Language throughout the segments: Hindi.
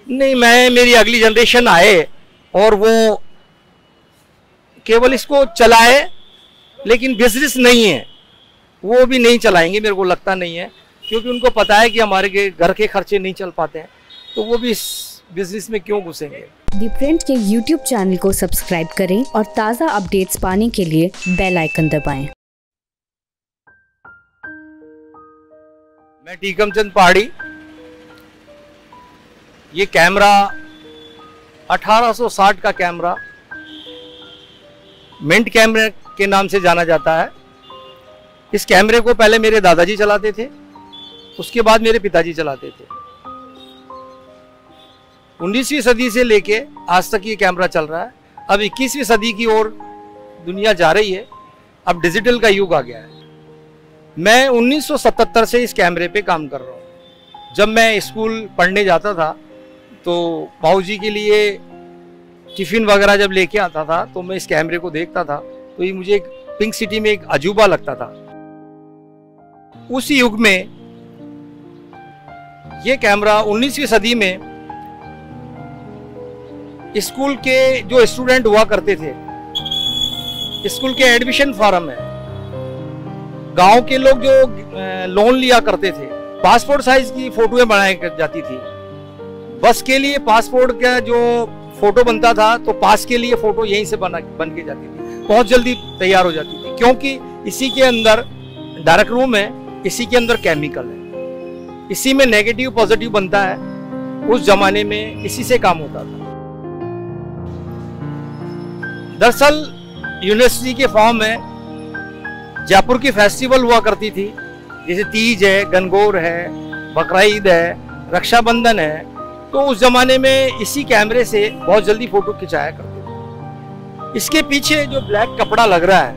नहीं, मेरी अगली जनरेशन आए और वो केवल इसको चलाए, लेकिन बिजनेस नहीं है, वो भी नहीं चलाएंगे, मेरे को लगता नहीं है, क्योंकि उनको पता है कि हमारे घर के खर्चे नहीं चल पाते हैं, तो वो भी इस बिजनेस में क्यों घुसेंगे। दी प्रिंट के यूट्यूब चैनल को सब्सक्राइब करें और ताज़ा अपडेट्स पाने के लिए बेल आइकन दबाएं। मैं टीकम चंद पहाड़ी। ये कैमरा 1860 का कैमरा मिंट कैमरे के नाम से जाना जाता है। इस कैमरे को पहले मेरे दादाजी चलाते थे, उसके बाद मेरे पिताजी चलाते थे। 19वीं सदी से लेके आज तक ये कैमरा चल रहा है। अब 21वीं सदी की ओर दुनिया जा रही है, अब डिजिटल का युग आ गया है। मैं 1977 से इस कैमरे पे काम कर रहा हूँ। जब मैं स्कूल पढ़ने जाता था तो बाबूजी के लिए टिफिन वगैरह जब लेके आता था तो मैं इस कैमरे को देखता था, तो ये मुझे एक पिंक सिटी में एक अजूबा लगता था। उस युग में ये कैमरा 19वीं सदी में स्कूल के जो स्टूडेंट हुआ करते थे, स्कूल के एडमिशन फॉर्म है, गांव के लोग जो लोन लिया करते थे, पासपोर्ट साइज की फोटोएं बनाई जाती थी। बस के लिए पासपोर्ट का जो फोटो बनता था तो पास के लिए फोटो यहीं से बन के जाती थी, बहुत जल्दी तैयार हो जाती थी, क्योंकि इसी के अंदर डार्क रूम है, इसी के अंदर केमिकल है, इसी में नेगेटिव पॉजिटिव बनता है। उस जमाने में इसी से काम होता था। दरअसल यूनिवर्सिटी के फॉर्म में जयपुर की फेस्टिवल हुआ करती थी, जैसे तीज है, गणगौर है, बकरा ईद है, रक्षाबंधन है, तो उस जमाने में इसी कैमरे से बहुत जल्दी फोटो खिंचाया करते थे। इसके पीछे जो ब्लैक कपड़ा लग रहा है,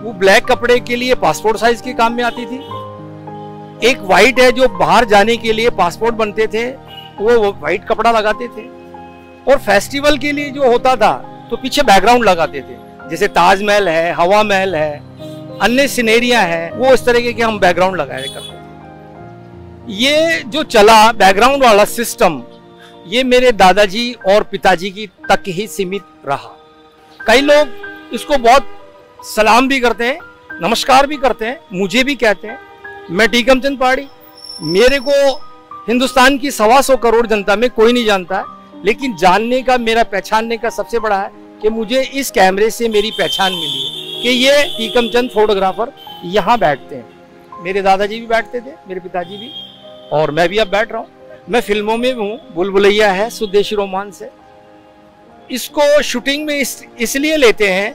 वो ब्लैक कपड़े के लिए पासपोर्ट साइज के काम में आती थी। एक व्हाइट है जो बाहर जाने के लिए पासपोर्ट बनते थे, वो व्हाइट कपड़ा लगाते थे। और फेस्टिवल के लिए जो होता था तो पीछे बैकग्राउंड लगाते थे, जैसे ताजमहल है, हवा महल है, अन्य सिनेरिया है, वो इस तरह के हम बैकग्राउंड लगाया करते थे। ये जो चला बैकग्राउंड वाला सिस्टम, ये मेरे दादाजी और पिताजी की तक ही सीमित रहा। कई लोग इसको बहुत सलाम भी करते हैं, नमस्कार भी करते हैं, मुझे भी कहते हैं। मैं टीकम चंद पहाड़ी, मेरे को हिंदुस्तान की 125 करोड़ जनता में कोई नहीं जानता है, लेकिन जानने का, मेरा पहचानने का सबसे बड़ा है कि मुझे इस कैमरे से मेरी पहचान मिली है कि ये टीकम चंद फोटोग्राफर यहाँ बैठते हैं। मेरे दादाजी भी बैठते थे, मेरे पिताजी भी, और मैं भी अब बैठ रहा हूँ। मैं फिल्मों में हूँ, बुलबुलैया है, स्वदेशी रोमांस है। इसको शूटिंग में इसलिए लेते हैं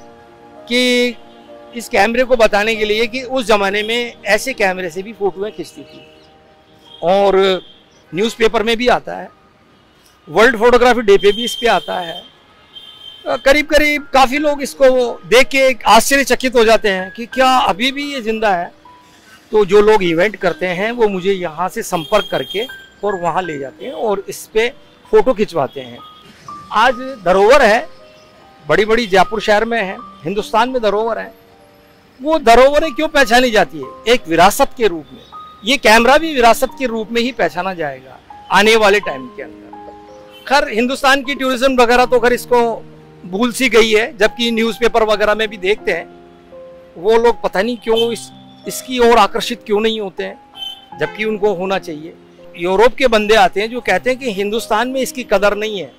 कि इस कैमरे को बताने के लिए कि उस जमाने में ऐसे कैमरे से भी फोटोएं खींचती थी, और न्यूज़पेपर में भी आता है, वर्ल्ड फोटोग्राफी डे पे भी इस पे आता है। करीब करीब काफ़ी लोग इसको देख के आश्चर्यचकित हो जाते हैं कि क्या अभी भी ये जिंदा है। तो जो लोग इवेंट करते हैं वो मुझे यहाँ से संपर्क करके और वहाँ ले जाते हैं और इस पे फोटो खिंचवाते हैं। आज धरोहर है, बड़ी बड़ी जयपुर शहर में है, हिंदुस्तान में धरोहर है। वो धरोहरें क्यों पहचानी जाती है? एक विरासत के रूप में। ये कैमरा भी विरासत के रूप में ही पहचाना जाएगा आने वाले टाइम के अंदर। खैर हिंदुस्तान की टूरिज्म वगैरह तो खैर इसको भूल सी गई है, जबकि न्यूज़पेपर वगैरह में भी देखते हैं, वो लोग पता नहीं क्यों इसकी ओर आकर्षित क्यों नहीं होते हैं, जबकि उनको होना चाहिए। यूरोप के बंदे आते हैं जो कहते हैं कि हिंदुस्तान में इसकी कदर नहीं है,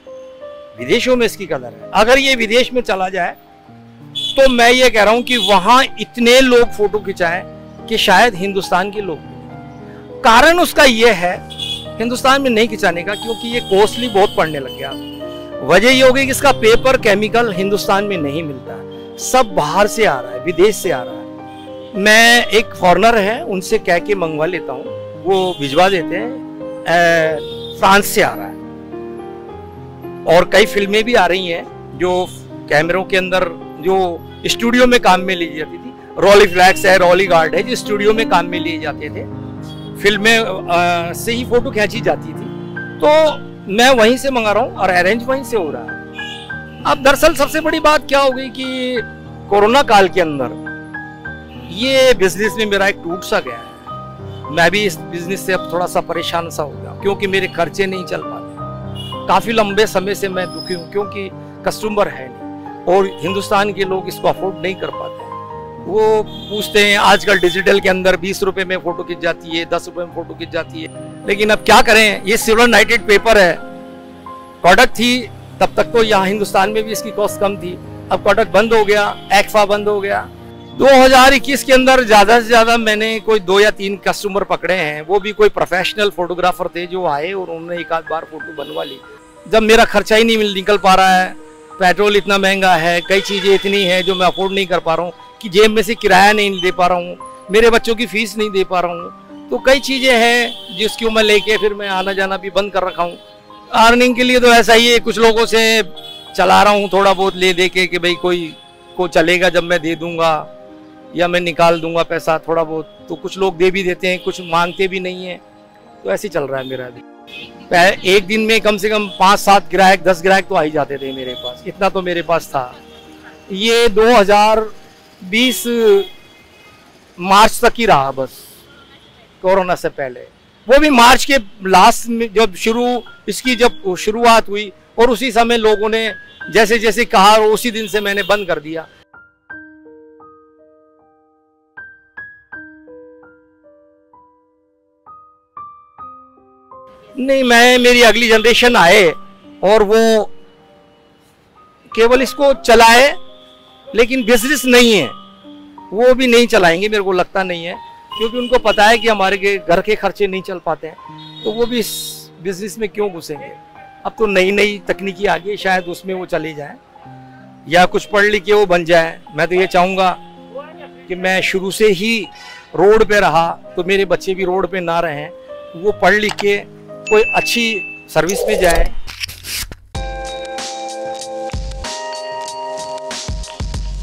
विदेशों में इसकी कदर है। अगर ये विदेश में चला जाए तो मैं ये कह रहा हूं कि वहां इतने लोग फोटो खिंचाएं कि शायद हिंदुस्तान के लोग। कारण उसका ये है हिंदुस्तान में नहीं खिंचाने का, क्योंकि ये कॉस्टली बहुत पड़ने लग गया। वजह ये होगी कि इसका पेपर केमिकल हिंदुस्तान में नहीं मिलता, सब बाहर से आ रहा है, विदेश से आ रहा है। मैं एक फॉरेनर है, उनसे कह के मंगवा लेता हूँ, वो भिजवा देते हैं, फ्रांस से आ रहा है। और कई फिल्में भी आ रही हैं जो कैमरों के अंदर जो स्टूडियो में काम में ली जाती थी। रॉली फ्लैक्स है, रॉली गार्ड है, जो स्टूडियो में काम में लिए जाते थे, फिल्में से ही फोटो खींची जाती थी। तो मैं वहीं से मंगा रहा हूँ और अरेंज वहीं से हो रहा है। अब दरअसल सबसे बड़ी बात क्या हो गई कि कोरोना काल के अंदर ये बिजनेस में मेरा एक टूट सा गया है। मैं भी इस बिजनेस से अब थोड़ा सा परेशान सा हो गया, क्योंकि मेरे खर्चे नहीं चल पाते। काफ़ी लंबे समय से मैं दुखी हूँ, क्योंकि कस्टमर है नहीं और हिंदुस्तान के लोग इसको अफोर्ड नहीं कर पाते हैं। वो पूछते हैं, आजकल डिजिटल के अंदर 20 रुपए में फ़ोटो खिंच जाती है, 10 रुपए में फ़ोटो खिंच जाती है, लेकिन अब क्या करें, ये सिल्वर नाइटेड पेपर है। कोडक थी तब तक तो यहाँ हिंदुस्तान में भी इसकी कॉस्ट कम थी, अब कोडक बंद हो गया, एक्फा बंद हो गया। 2021 के अंदर ज़्यादा से ज़्यादा मैंने कोई 2 या 3 कस्टमर पकड़े हैं, वो भी कोई प्रोफेशनल फोटोग्राफर थे जो आए और उन्होंने एक आध बार फोटो बनवा ली। जब मेरा खर्चा ही नहीं निकल पा रहा है, पेट्रोल इतना महंगा है, कई चीज़ें इतनी हैं जो मैं अफोर्ड नहीं कर पा रहा हूँ कि जेब में से किराया नहीं दे पा रहा हूँ, मेरे बच्चों की फीस नहीं दे पा रहा हूँ, तो कई चीज़ें हैं जिसकी मैं लेके फिर मैं आना जाना भी बंद कर रखा हूँ। अर्निंग के लिए तो ऐसा ही है, कुछ लोगों से चला रहा हूँ थोड़ा बहुत ले दे के कि भाई कोई को चलेगा जब मैं दे दूंगा या मैं निकाल दूंगा पैसा थोड़ा बहुत, तो कुछ लोग दे भी देते हैं, कुछ मांगते भी नहीं है, तो ऐसे ही चल रहा है मेरा अभी। एक दिन में कम से कम 5-7 ग्राहक 10 ग्राहक तो आ ही जाते थे मेरे पास, इतना तो मेरे पास था। ये 2020 मार्च तक ही रहा बस, कोरोना से पहले, वो भी मार्च के लास्ट में जब इसकी जब शुरुआत हुई और उसी समय लोगों ने जैसे जैसे कहा और उसी दिन से मैंने बंद कर दिया। नहीं, मेरी अगली जनरेशन आए और वो केवल इसको चलाए, लेकिन बिजनेस नहीं है, वो भी नहीं चलाएंगे मेरे को लगता नहीं है, क्योंकि उनको पता है कि हमारे घर के खर्चे नहीं चल पाते हैं, तो वो भी इस बिजनेस में क्यों घुसेंगे। अब तो नई नई तकनीकी आ गई, शायद उसमें वो चले जाए या कुछ पढ़ लिख के वो बन जाए। मैं तो ये चाहूँगा कि मैं शुरू से ही रोड पे रहा तो मेरे बच्चे भी रोड पे ना रहें, वो पढ़ लिख के कोई अच्छी सर्विस में जाए,